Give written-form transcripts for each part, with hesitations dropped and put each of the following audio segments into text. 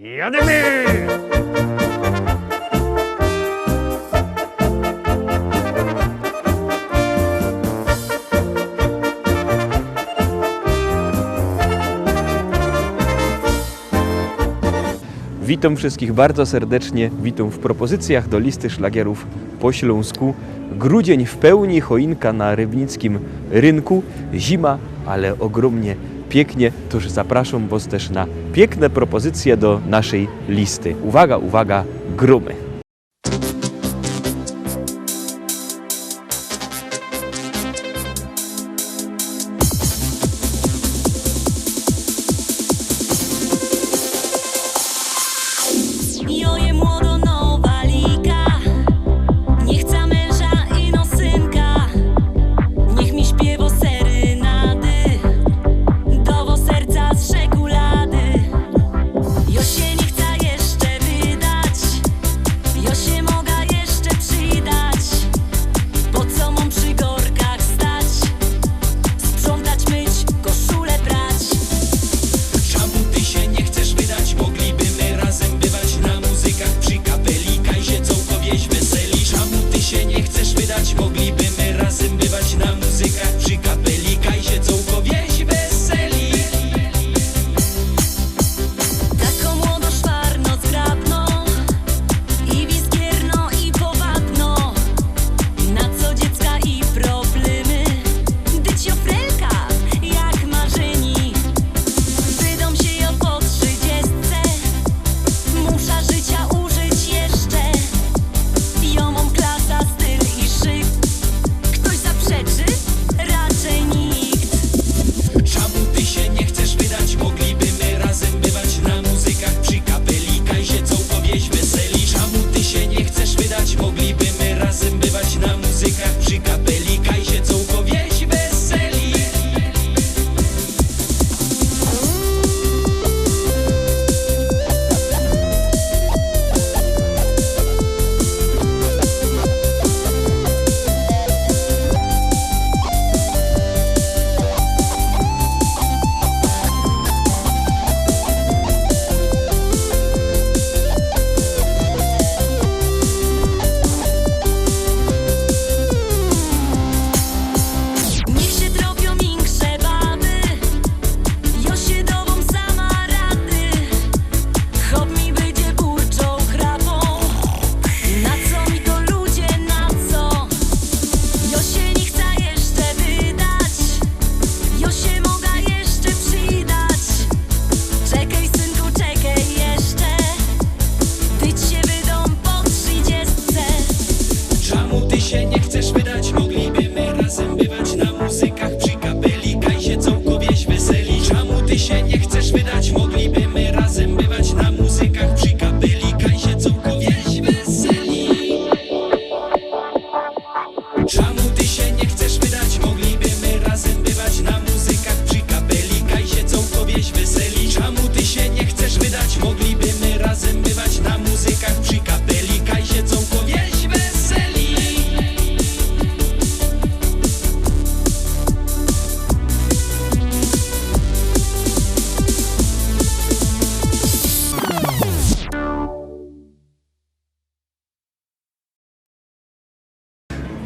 Jademy! Witam wszystkich bardzo serdecznie, witam w propozycjach do listy szlagierów po śląsku. Grudzień w pełni, choinka na rybnickim rynku, zima, ale ogromnie pięknie, toż zapraszam Was też na piękne propozycje do naszej listy. Uwaga, uwaga, gromy! Joje młodo nowa liga, nie chce męża i no synka. Niech mi śpiewo serynady, dowo serca z czekolady. Jo się nie chce jeszcze wydać, jo się mogę jeszcze przydać. Po co mam przy gorkach stać, sprzątać, myć, koszulę prać. Czemu ty się nie chcesz wydać? Mogliby my razem bywać na muzykach przy kapelika i się całkowieś weseli. Czemu ty się nie chcesz wydać? Mogliby my razem bywać na muzykach przy kapelika i się całkowieś weseli. Taką młodo szwarno zgrabno i wizgierno i powadno. Na co dziecka i problemy, dycio frelka jak marzeni. Wydą się jo po 30, musza życia użyć jeszcze. Jo mam klasa, styl i szyk. Ktoś zaprzeczy? Raczej nikt. Czemu ty się nie chcesz wydać? Mogliby my razem bywać na muzykach przy kapelika i się całkowieś weseli. Czemu ty się nie chcesz wydać? Mogliby my razem bywać na muzykach przy kapelika i się całkowieś weseli. Niech się tropią większe baby, jo się dową sama rady. Chop mi będzie burczą chrapą, na co mi to ludzie, na co? Jo się nie chce jeszcze wydać, jo się mogę jeszcze przydać. Czekaj synku, czekaj jeszcze, tyć się wydą po 30. Czemu ty się nie chcesz wydać? Mogliby my razem bywać na muzykach przy kapelika i się całkowieś weseli. Czemu ty się nie chcesz wydać? Mogliby my razem bywać na muzykach przy kapelika i się całkowieś weseli. Czemu ty się nie chcesz wydać? Mogliby my razem bywać na muzykach przy kapelika i się całkowieś weseli. Czemu ty się nie chcesz wydać? Mogliby my razem bywać na muzykach przy kapelika i się całkowieś weseli.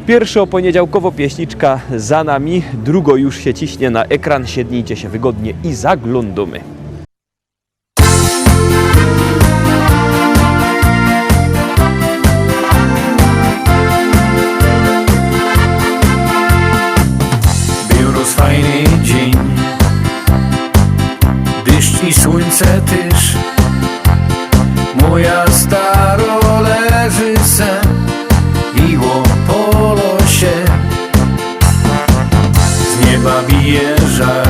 Pierwsza poniedziałkowo pieśniczka za nami, drugo już się ciśnie na ekran, siednijcie się wygodnie i zaglądamy. Był rozfajny dzień, deszcz i słońce też. Moja staro leży se i po losie. Z nieba bije żar,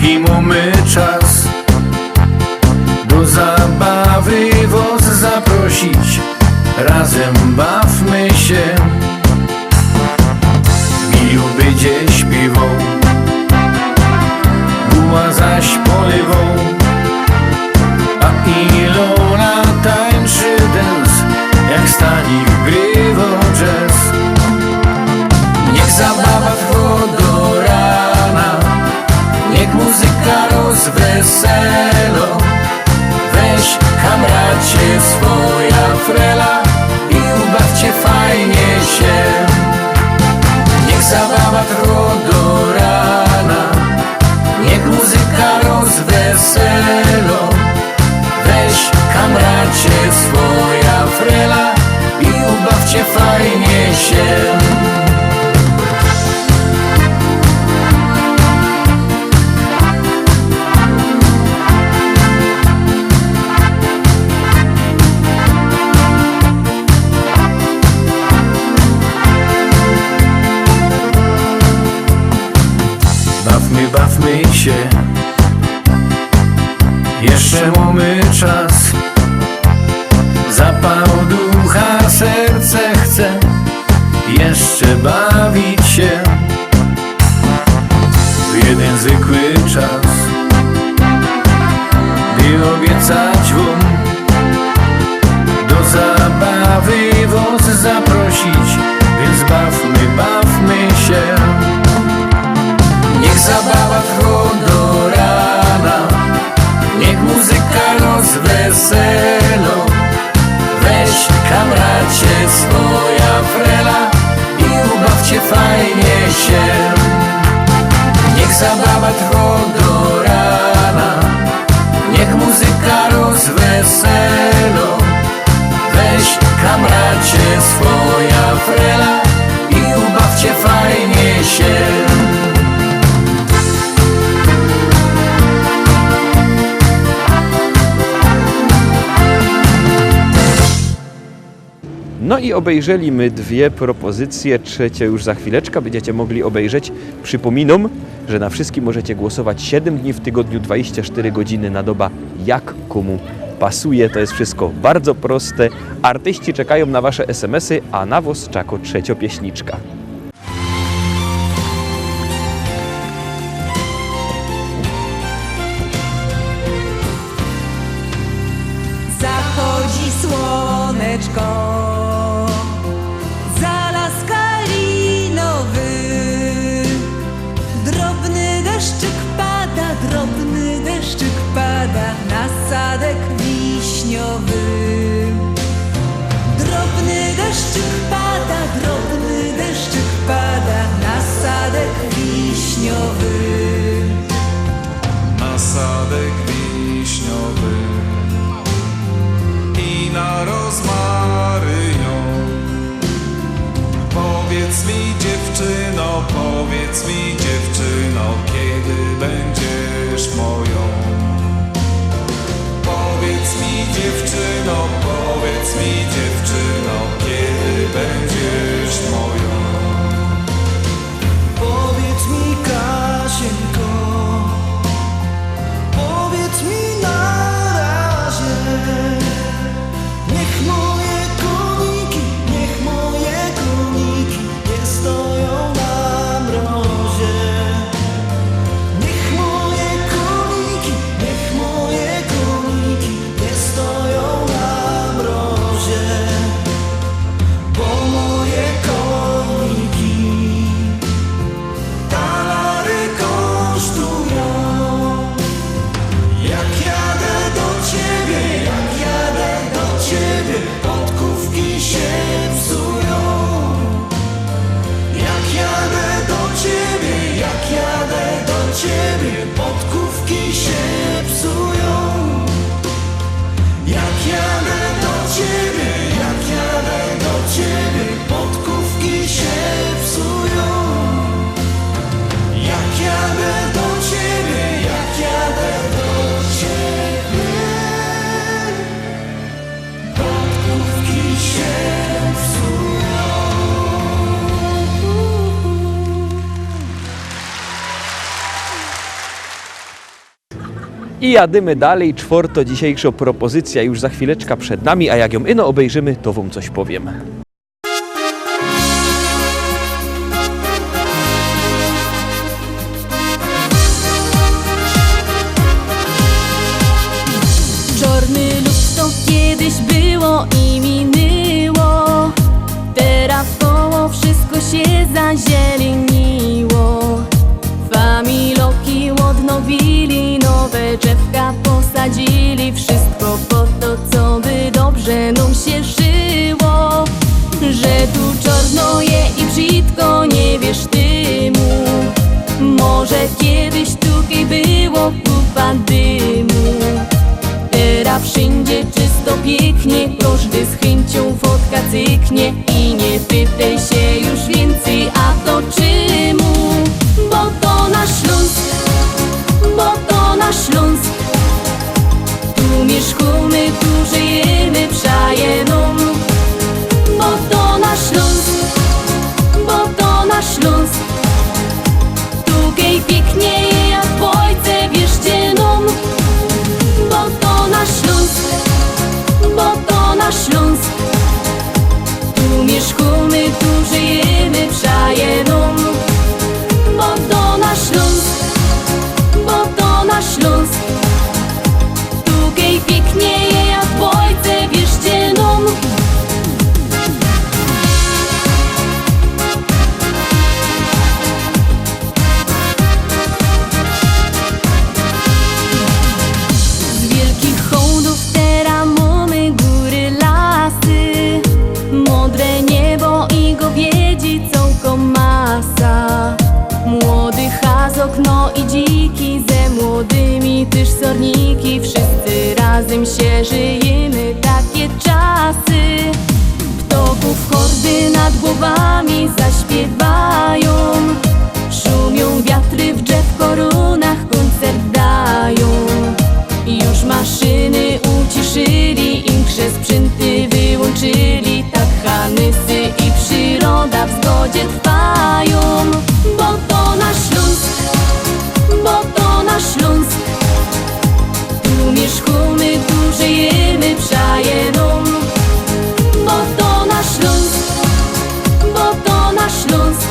jaki mamy czas do zabawy was zaprosić. Razem bawmy się, Milu będzie śpiewał, Buła zaś polewał, a Ilona tańczy dance, jak Stanik grywał jazz. Niech zabawa trwa do rana, niech muzyka rozweselo. Weź kamracie swoja frela i ubawcie fajnie się. Niech zabawa trwa do rana, niech muzyka rozweselo. Weź kamracie swoja frela i ubawcie fajnie się. Bawmy się, jeszcze mamy czas. Zapał ducha, serce chce jeszcze bawić się w jeden zwykły czas, by obiecać wam do zabawy was zaprosić. Więc bawmy się. Niech zabawa trwa do rana, niech muzyka rozweselo. Weź kamracie swoja frela i ubawcie fajnie się. Niech zabawa trwa do rana, niech muzyka rozweselo. Weź kamracie swoja frela i ubawcie fajnie się. No i obejrzeliśmy dwie propozycje, trzecie już za chwileczkę będziecie mogli obejrzeć. Przypominam, że na wszystkim możecie głosować 7 dni w tygodniu, 24 godziny na doba, jak komu pasuje. To jest wszystko bardzo proste. Artyści czekają na wasze SMS-y, a na was czeka trzecia pieśniczka. Zachodzi słoneczko, za las kalinowy. Drobny deszczyk pada na sadek wiśniowy. Drobny deszczyk pada na sadek wiśniowy. Na sadek wiśniowy i na rozmarynią. Powiedz mi dziewczyno, kiedy będziesz moją. Powiedz mi dziewczyno, kiedy będziesz moją. Powiedz mi, Kasiu, I jadymy dalej, czwarto dzisiejsza propozycja już za chwileczkę przed nami, a jak ją ino obejrzymy, to wam coś powiem. Czarny lud to kiedyś było i minęło. Teraz koło wszystko się zazieleniło. Familoki odnowili, nowe drzewka posadzili. Wszystko po to, co by dobrze nam się żyło. Że tu czarno je i brzydko, nie wiesz tymu. Może kiedyś tutaj było kupa dymu. Teraz wszędzie czysto, pięknie, każdy z chęcią fotka cyknie. I nie pytaj się już więcej, a to czemu? Bo to nasz Śląsk, bo to nasz Śląsk. Tu mieszkamy, tu żyjemy, przaje nam. Bo to nasz Śląsk, bo to nasz Śląsk. Tutaj pięknie jak w Ojce, wierzcie nam. Bo to nasz Śląsk, bo to nasz Śląsk. Tu mieszkamy, tu żyjemy, przaje nam. Bo to nasz Śląsk, bo to nasz Śląsk. Tutaj pięknie jak w Ojce, wierzcie nam. Z wielkich hołdów teraz mamy góry, lasy, modre niebo i gowiedzi całką masa. Młody hazok, no i dziki, ze młodymi też sorniki. Wszyscy razem się żyjemy, takie czasy. Ptoków hordy nad głowami zaśpiewają. Szumią wiatry w drzew korunach, koncert dają. Już maszyny uciszyli, inkrze sprzęty wyłączyli. Tak hanysy i przyroda w zgodzie trwają. Bo to nasz Śląsk, bo to nasz Śląsk. Tu mieszkamy, tu żyjemy, przaje nam. Bo to nasz Śląsk, bo to nasz Śląsk.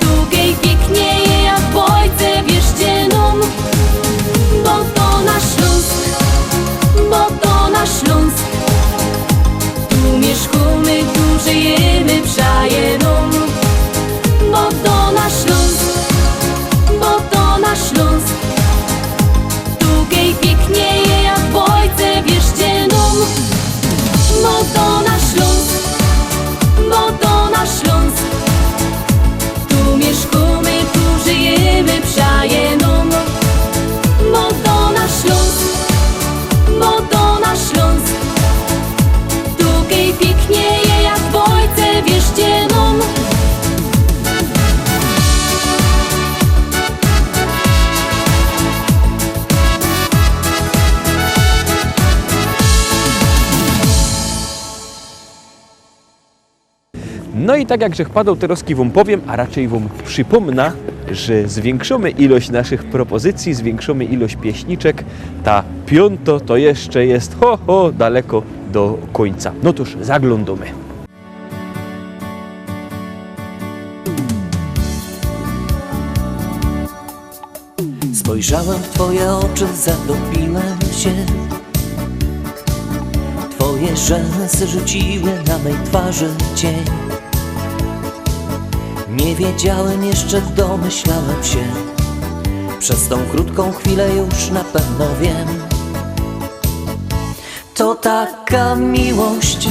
Tutaj pięknie jak w Ojce, wierzcie nam. Bo to nasz Śląsk, bo to nasz Śląsk. Tu mieszkamy, tu żyjemy, przaje nam. Bo to nasz Śląsk, bo to nasz Śląsk. Tutaj pięknie jak w Ojce, wierzcie nam. Bo to nasz Śląsk, bo to nasz Śląsk. Tu mieszkamy, tu żyjemy, przaje nam. Bo to nasz Śląsk, bo to nasz Śląsk. Tutaj pięknie jak w Ojce, wierzcie nam. No i tak jak żech padał, teraz wam powiem, a raczej wam przypomnę, że zwiększymy ilość naszych propozycji, zwiększymy ilość pieśniczek. Ta piąto to jeszcze jest daleko do końca. No toż zaglądamy. Spojrzałem w twoje oczy, zatopiłem się. Twoje rzęsy rzuciły na mej twarzy cień. Nie wiedziałem jeszcze, domyślałem się. Przez tą krótką chwilę już na pewno wiem. To taka miłość,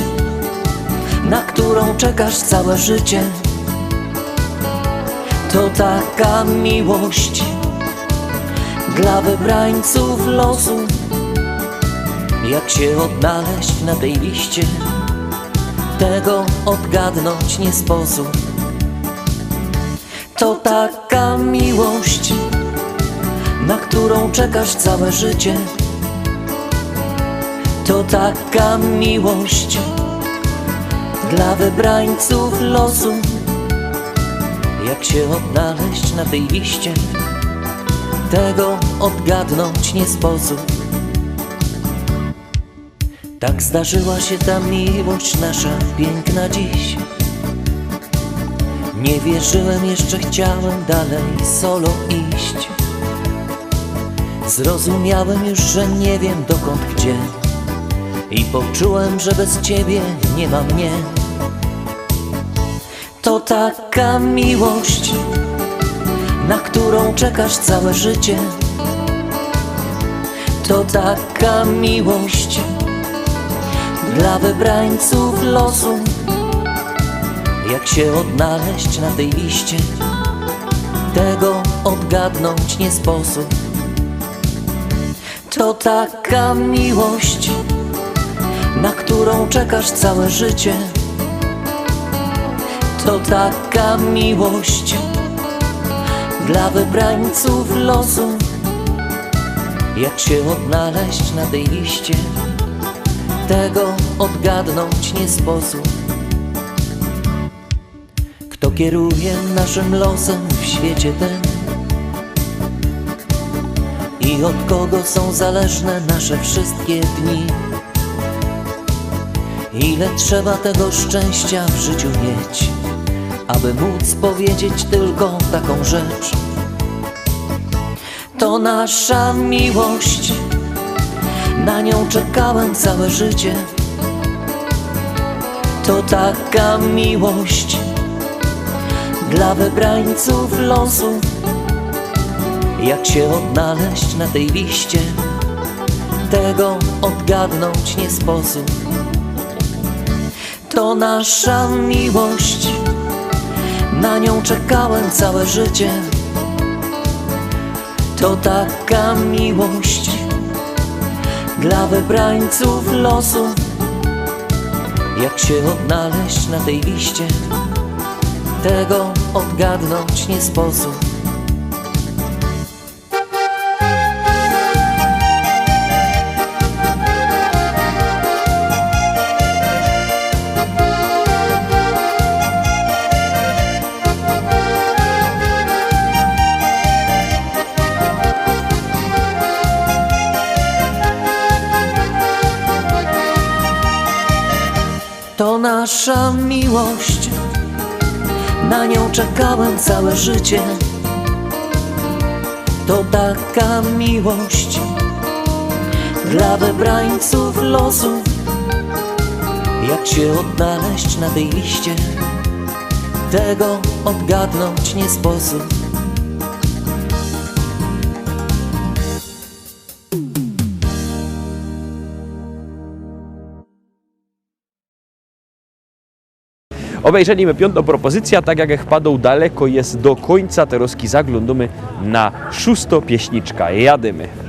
na którą czekasz całe życie. To taka miłość dla wybrańców losu. Jak się odnaleźć na tej liście, tego odgadnąć nie sposób. To taka miłość, na którą czekasz całe życie. To taka miłość dla wybrańców losu. Jak się odnaleźć na tej liście, tego odgadnąć nie sposób. Tak zdarzyła się ta miłość nasza piękna dziś. Nie wierzyłem, jeszcze chciałem dalej solo iść. Zrozumiałem już, że nie wiem dokąd, gdzie, i poczułem, że bez ciebie nie ma mnie. To taka miłość, na którą czekasz całe życie. To taka miłość dla wybrańców losu. Jak się odnaleźć na tej liście, tego odgadnąć nie sposób. To taka miłość, na którą czekasz całe życie. To taka miłość dla wybrańców losu. Jak się odnaleźć na tej liście, tego odgadnąć nie sposób. Kto kieruje naszym losem w świecie tym i od kogo są zależne nasze wszystkie dni? Ile trzeba tego szczęścia w życiu mieć, aby móc powiedzieć tylko taką rzecz? To nasza miłość, na nią czekałem całe życie. To taka miłość dla wybrańców losu. Jak się odnaleźć na tej liście, tego odgadnąć nie sposób. To nasza miłość, na nią czekałem całe życie. To taka miłość dla wybrańców losu. Jak się odnaleźć na tej liście, tego odgadnąć nie sposób. To nasza miłość, na nią czekałem całe życie. To taka miłość dla wybrańców losu. Jak się odnaleźć na tej liście, tego odgadnąć nie sposób. Obejrzeliśmy piątą propozycję, tak jak padł daleko jest do końca, teraz zaglądamy na szóstą pieśniczkę. Jadymy.